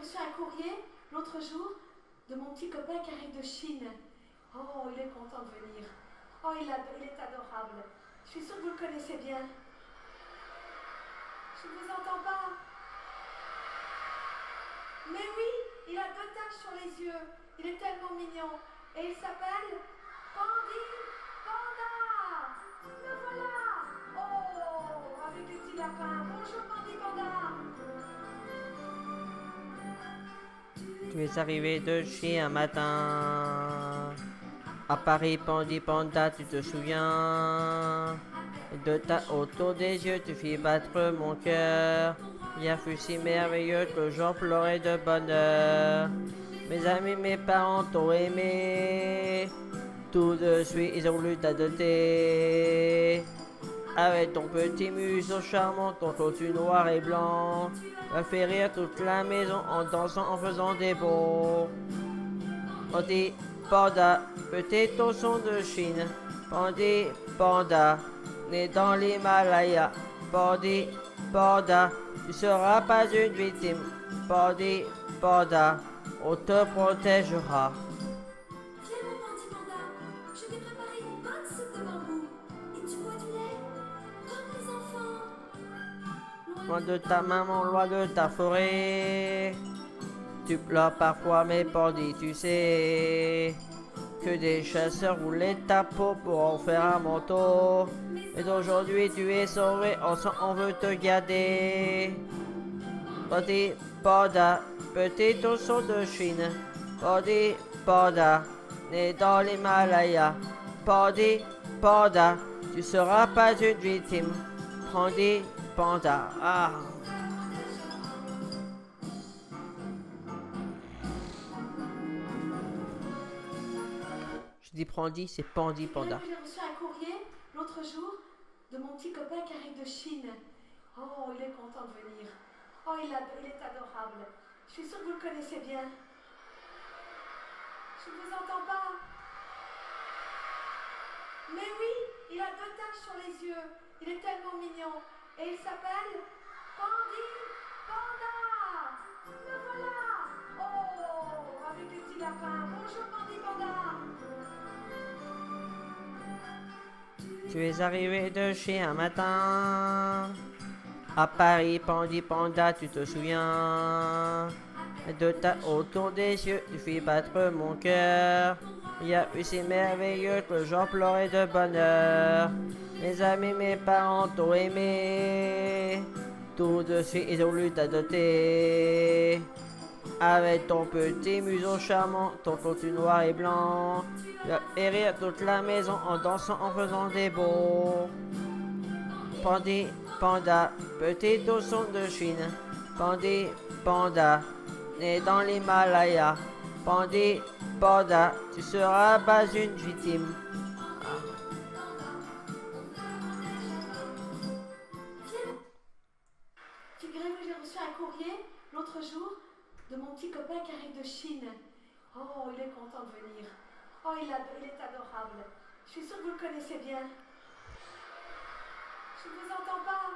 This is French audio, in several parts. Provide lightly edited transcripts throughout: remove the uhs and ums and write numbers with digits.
reçu un courrier l'autre jour de mon petit copain qui arrive de Chine. Oh, il est content de venir. Oh, il est adorable. Je suis sûre que vous le connaissez bien. Je ne vous entends pas. Mais oui, il a 2 taches sur les yeux. Il est tellement mignon. Et il s'appelle Pandi Panda. Le voilà. Oh, avec les petits lapins. Bonjour Pandi Panda. Tu es arrivé de chez un matin. À Paris, Pandi Panda, tu te souviens? De ta autour des yeux, tu fis battre mon cœur. Bien fut si merveilleux que j'en pleurais de bonheur. Mes amis, mes parents t'ont aimé. Tout de suite, ils ont voulu t'adopter. Avec ton petit museau charmant, ton costume noir et blanc, va faire rire toute la maison en dansant, en faisant des bonds. Pandi Panda, petit ourson de Chine. Pandi Panda, né dans l'Himalaya. Pandi Panda, tu seras pas une victime. Pandi Panda, on te protégera. Viens mon Pandi Panda. Je t'ai préparé une bonne soupe de bambou. Et tu bois du lait comme les enfants. Loin de ta maman, loin de ta forêt. Tu pleures parfois, mais Pandi, tu sais que des chasseurs voulaient ta peau pour en faire un manteau. Mais aujourd'hui, tu es sauvé, on veut te garder. Pandi Panda, petit ourson de Chine. Pandi Panda, né dans l'Himalaya. Pandi Panda, tu seras pas une victime. Pandi Panda. Ah. Je dis Pandi, c'est Pandi Panda. J'ai reçu un courrier l'autre jour de mon petit copain qui arrive de Chine. Oh, il est content de venir. Oh, il est adorable. Je suis sûre que vous le connaissez bien. Je ne vous entends pas. Mais oui, il a 2 taches sur les yeux. Il est tellement mignon. Et il s'appelle Pandi Panda. Le voilà. Oh, avec les petits lapins. Bonjour Pandi Panda. Tu es arrivé de chez un matin. À Paris, Pandi Panda, tu te souviens? De ta autour des yeux, tu fis battre mon cœur. Il a eu si merveilleux que j'en pleurais de bonheur. Mes amis, mes parents t'ont aimé. Tout de suite, ils ont voulu t'adopter. Avec ton petit museau charmant, ton costume noir et blanc, tu as fait rire toute la maison en dansant, en faisant des bonds. Pandi Panda, petit ourson de Chine. Pandi Panda, né dans l'Himalaya. Pandi Panda, tu seras pas une victime. Figurez-vous que j'ai reçu un courrier l'autre jour de mon petit copain qui arrive de Chine. Oh, il est content de venir. Oh, il est adorable. Je suis sûre que vous le connaissez bien. Je ne vous entends pas.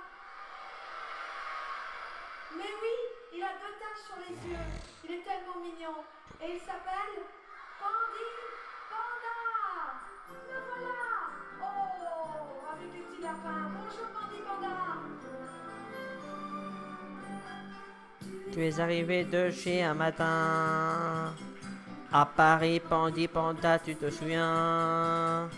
Mais oui, il a 2 taches sur les yeux. Il est tellement mignon. Et il s'appelle Pandi Panda. Le voilà. Oh, avec les petits lapins. Bonjour Pandi Panda. Tu es arrivé de chez un matin. À Paris, Pandi Panda, tu te souviens?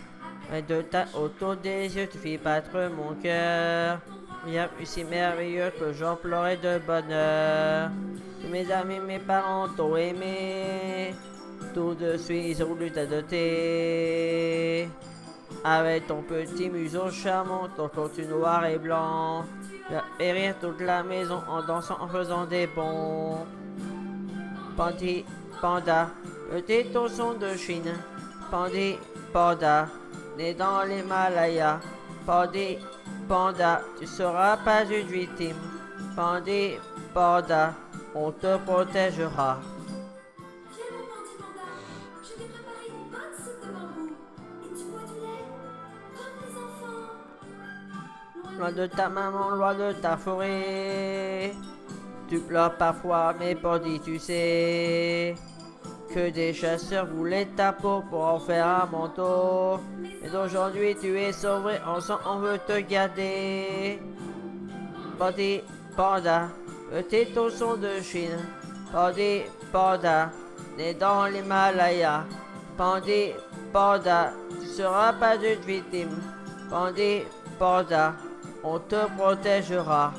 De ta autour des yeux, tu fis battre mon cœur. Bien fut si merveilleux que j'en pleurais de bonheur. Mes amis, mes parents t'ont aimé. Tout de suite, ils ont voulu t'adopter. Avec ton petit museau charmant, ton costume noir et blanc, tu as fait rire toute la maison en dansant, en faisant des bonds. Pandi Panda, petit ourson de Chine. Pandi Panda, né dans l'Himalaya. Pandi Panda, tu seras pas une victime. Pandi Panda, on te protégera. Viens mon Pandi Panda. Je t'ai préparé une bonne soupe de bambou. Et tu bois du lait comme les enfants. Loin de ta maman, loin de ta forêt. Tu pleures parfois, mais Pandi, tu sais que des chasseurs voulaient ta peau pour en faire un manteau. Mais aujourd'hui tu es sauvé, on veut te garder. Pandi, panda, petit ourson de Chine. Pandi, panda, né dans l'Himalaya. Pandi, panda, tu seras pas une victime. Pandi, panda, on te protégera.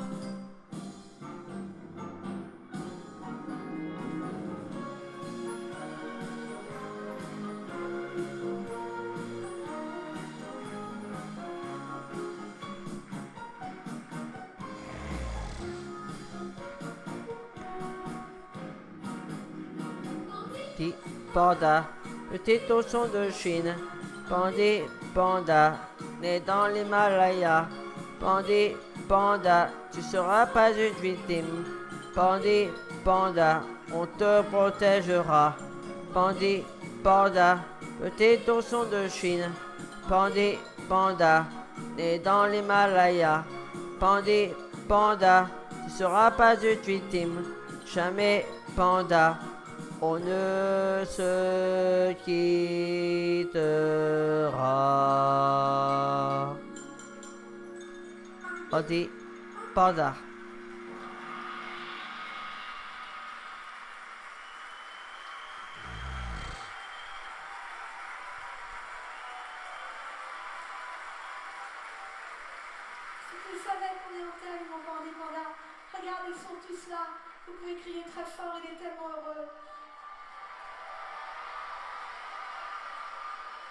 Petit panda, petit ourson de Chine. Pandi, panda, né dans l'Himalaya. Pandi, panda, tu seras pas une victime. Pandi, panda, on te protégera. Pandi, panda, petit ourson de Chine. Pandi, panda, né dans l'Himalaya. Pandi, panda, tu seras pas une victime. Jamais, panda, on ne se quittera. Pandi, panda. Si tu savais qu'on est en thème, mon Pandi Panda, regarde, ils sont tous là. Vous pouvez crier très fort, il est tellement heureux.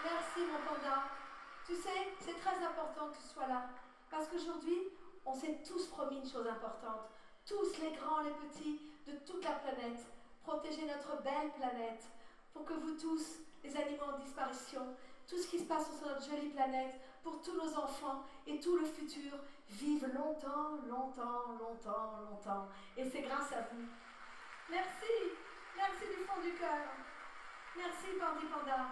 Merci, mon panda. Tu sais, c'est très important que tu sois là. Parce qu'aujourd'hui, on s'est tous promis une chose importante. Tous, les grands, les petits, de toute la planète. Protéger notre belle planète. Pour que vous tous, les animaux en disparition, tout ce qui se passe sur notre jolie planète, pour tous nos enfants et tout le futur, vivent longtemps, longtemps, longtemps, longtemps. Et c'est grâce à vous. Merci. Merci du fond du cœur. Merci, Pandi Panda.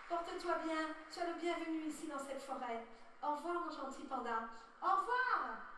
Porte-toi bien, sois le bienvenu ici dans cette forêt. Au revoir, mon gentil panda. Au revoir!